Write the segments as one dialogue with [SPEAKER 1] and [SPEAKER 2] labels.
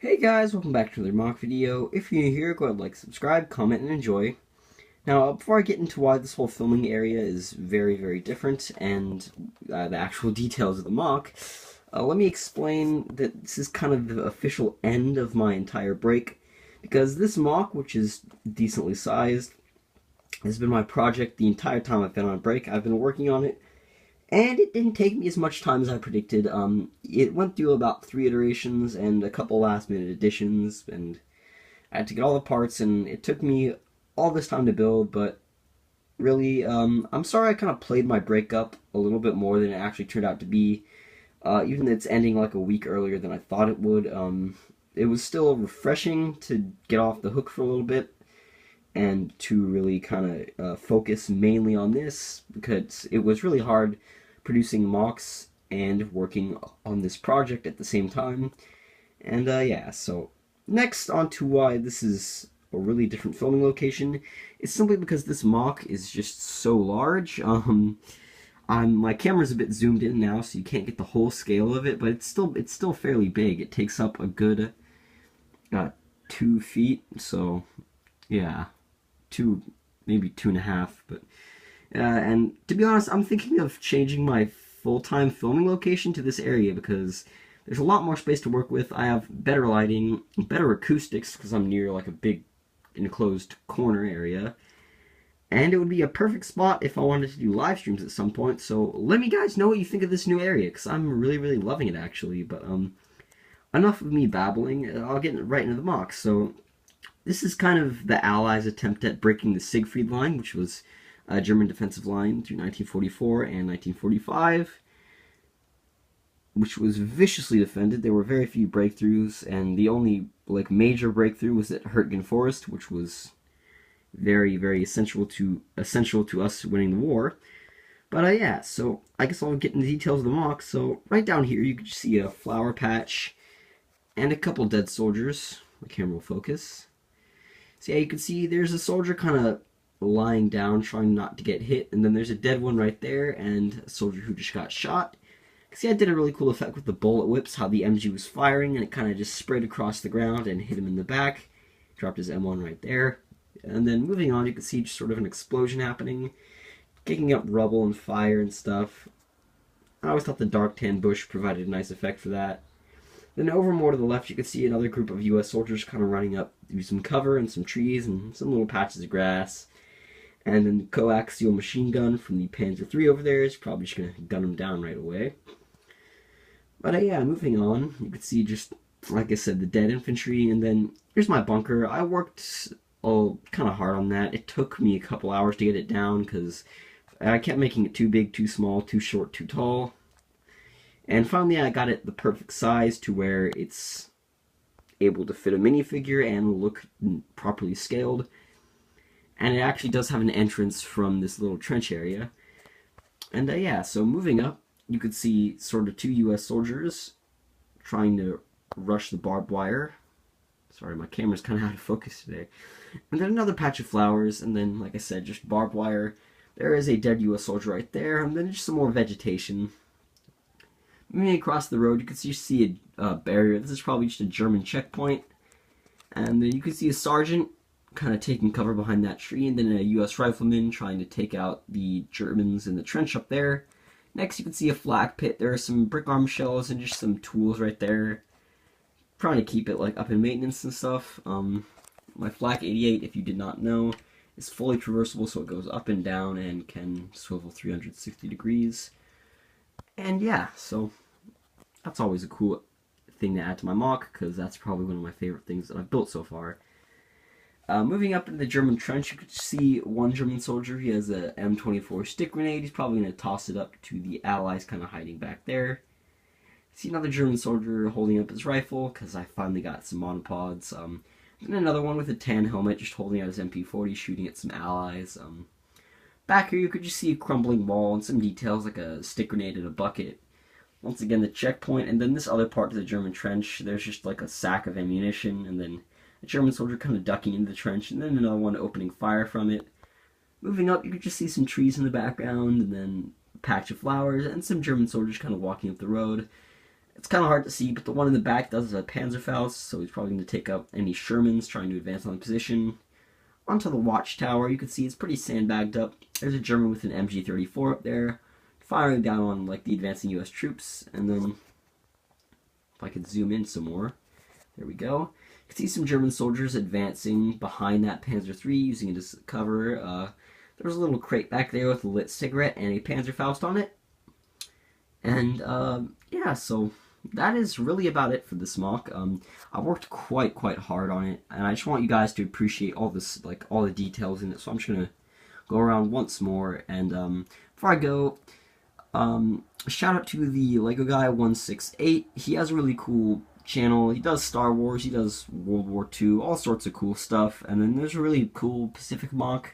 [SPEAKER 1] Hey guys, welcome back to another mock video. If you're new here, go ahead and like, subscribe, comment, and enjoy. Now, before I get into why this whole filming area is very different and the actual details of the mock, let me explain that this is kind of the official end of my entire break, because this mock, which is decently sized, has been my project the entire time I've been on break. I've been working on it, and it didn't take me as much time as I predicted. It went through about 3 iterations and a couple last-minute additions, and I had to get all the parts, and it took me all this time to build, but really, I'm sorry I kind of played my breakup a little bit more than it actually turned out to be. Even though it's ending like a week earlier than I thought it would, it was still refreshing to get off the hook for a little bit and to really kind of focus mainly on this, because it was really hard producing mocks and working on this project at the same time. And yeah, so next on to why this is a really different filming location is simply because this mock is just so large. My camera's a bit zoomed in now, so you can't get the whole scale of it, but it's still fairly big. It takes up a good 2 feet, so yeah, maybe 2.5, but and to be honest, I'm thinking of changing my full-time filming location to this area because there's a lot more space to work with. I have better lighting, better acoustics because I'm near like a big enclosed corner area, and it would be a perfect spot if I wanted to do live streams at some point. So let me guys know what you think of this new area, because I'm really loving it actually. But enough of me babbling. I'll get right into the mock. So this is kind of the Allies' attempt at breaking the Siegfried line, which was a German defensive line through 1944 and 1945, which was viciously defended. There were very few breakthroughs, and the only major breakthrough was at Hürtgen Forest, which was very essential to us winning the war. But yeah, so I guess I'll get into the details of the mock. So right down here, you can see a flower patch and a couple dead soldiers. The camera will focus. So yeah, you can see there's a soldier kind of lying down, trying not to get hit, and then there's a dead one right there, and a soldier who just got shot. See, I did a really cool effect with the bullet whips, how the MG was firing, and it kind of just sprayed across the ground and hit him in the back. Dropped his M1 right there. And then moving on, you can see just sort of an explosion happening, kicking up rubble and fire and stuff. I always thought the dark tan bush provided a nice effect for that. Then over more to the left, you can see another group of US soldiers kind of running up through some cover and some trees and some little patches of grass. And then the coaxial machine gun from the Panzer III over there is probably just going to gun them down right away. But yeah, moving on, you can see just, like I said, the dead infantry, and then here's my bunker. I worked kind of hard on that. It took me a couple hours to get it down because I kept making it too big, too small, too short, too tall. And finally I got it the perfect size to where it's able to fit a minifigure and look properly scaled. And it actually does have an entrance from this little trench area. And yeah, so moving up, you could see sort of 2 US soldiers trying to rush the barbed wire. Sorry, my camera's kind of out of focus today. And then another patch of flowers, and then, like I said, just barbed wire. There is a dead US soldier right there, and then just some more vegetation. Moving across the road, you can see a barrier. This is probably just a German checkpoint. And then you can see a sergeant kind of taking cover behind that tree, and then a US rifleman trying to take out the Germans in the trench up there. Next, you can see a flak pit. There are some brick arm shells and just some tools right there. Trying to keep it up in maintenance and stuff. My flak 88, if you did not know, is fully traversable, so it goes up and down and can swivel 360 degrees. And yeah, so that's always a cool thing to add to my mock, because that's probably one of my favorite things that I've built so far. Moving up in the German trench, you can see one German soldier. He has a M24 stick grenade. He's probably going to toss it up to the Allies kind of hiding back there. See another German soldier holding up his rifle, because I finally got some monopods. And another one with a tan helmet just holding out his MP40, shooting at some Allies. Back here you could just see a crumbling wall and some details like a stick grenade in a bucket. Once again, the checkpoint, and then this other part of the German trench, there's just like a sack of ammunition, and then a German soldier kind of ducking into the trench, and then another one opening fire from it. Moving up, you could just see some trees in the background, and then a patch of flowers, and some German soldiers kind of walking up the road. It's kind of hard to see, but the one in the back does a Panzerfaust, so he's probably going to take up any Shermans trying to advance on the position. Onto the watchtower, you can see it's pretty sandbagged up. There's a German with an MG-34 up there, firing down on like the advancing U.S. troops. And then, if I could zoom in some more, there we go. You can see some German soldiers advancing behind that Panzer III, using it as cover. There was a little crate back there with a lit cigarette and a Panzerfaust on it. And yeah, so that is really about it for this MOC. I worked quite hard on it, and I just want you guys to appreciate all this, like all the details in it. So I'm just gonna go around once more, and before I go, shout out to the Lego Guy 168. He has a really cool channel. He does Star Wars, he does World War II, all sorts of cool stuff. And then there's a really cool Pacific MOC.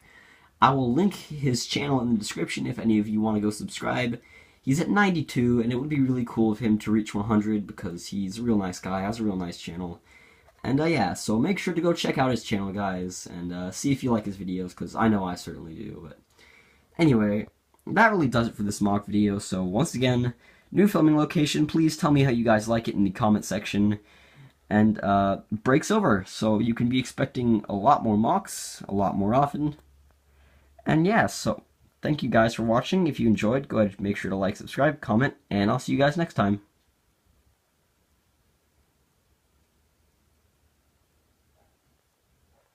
[SPEAKER 1] I will link his channel in the description if any of you want to go subscribe. He's at 92, and it would be really cool of him to reach 100 because he's a real nice guy, has a real nice channel. And yeah, so make sure to go check out his channel, guys, and see if you like his videos, because I know I certainly do. But anyway, that really does it for this MOC video. So once again, new filming location, please tell me how you guys like it in the comment section. And break's over, so you can be expecting a lot more MOCs, a lot more often. And yeah, so thank you guys for watching. If you enjoyed, go ahead and make sure to like, subscribe, comment, and I'll see you guys next time.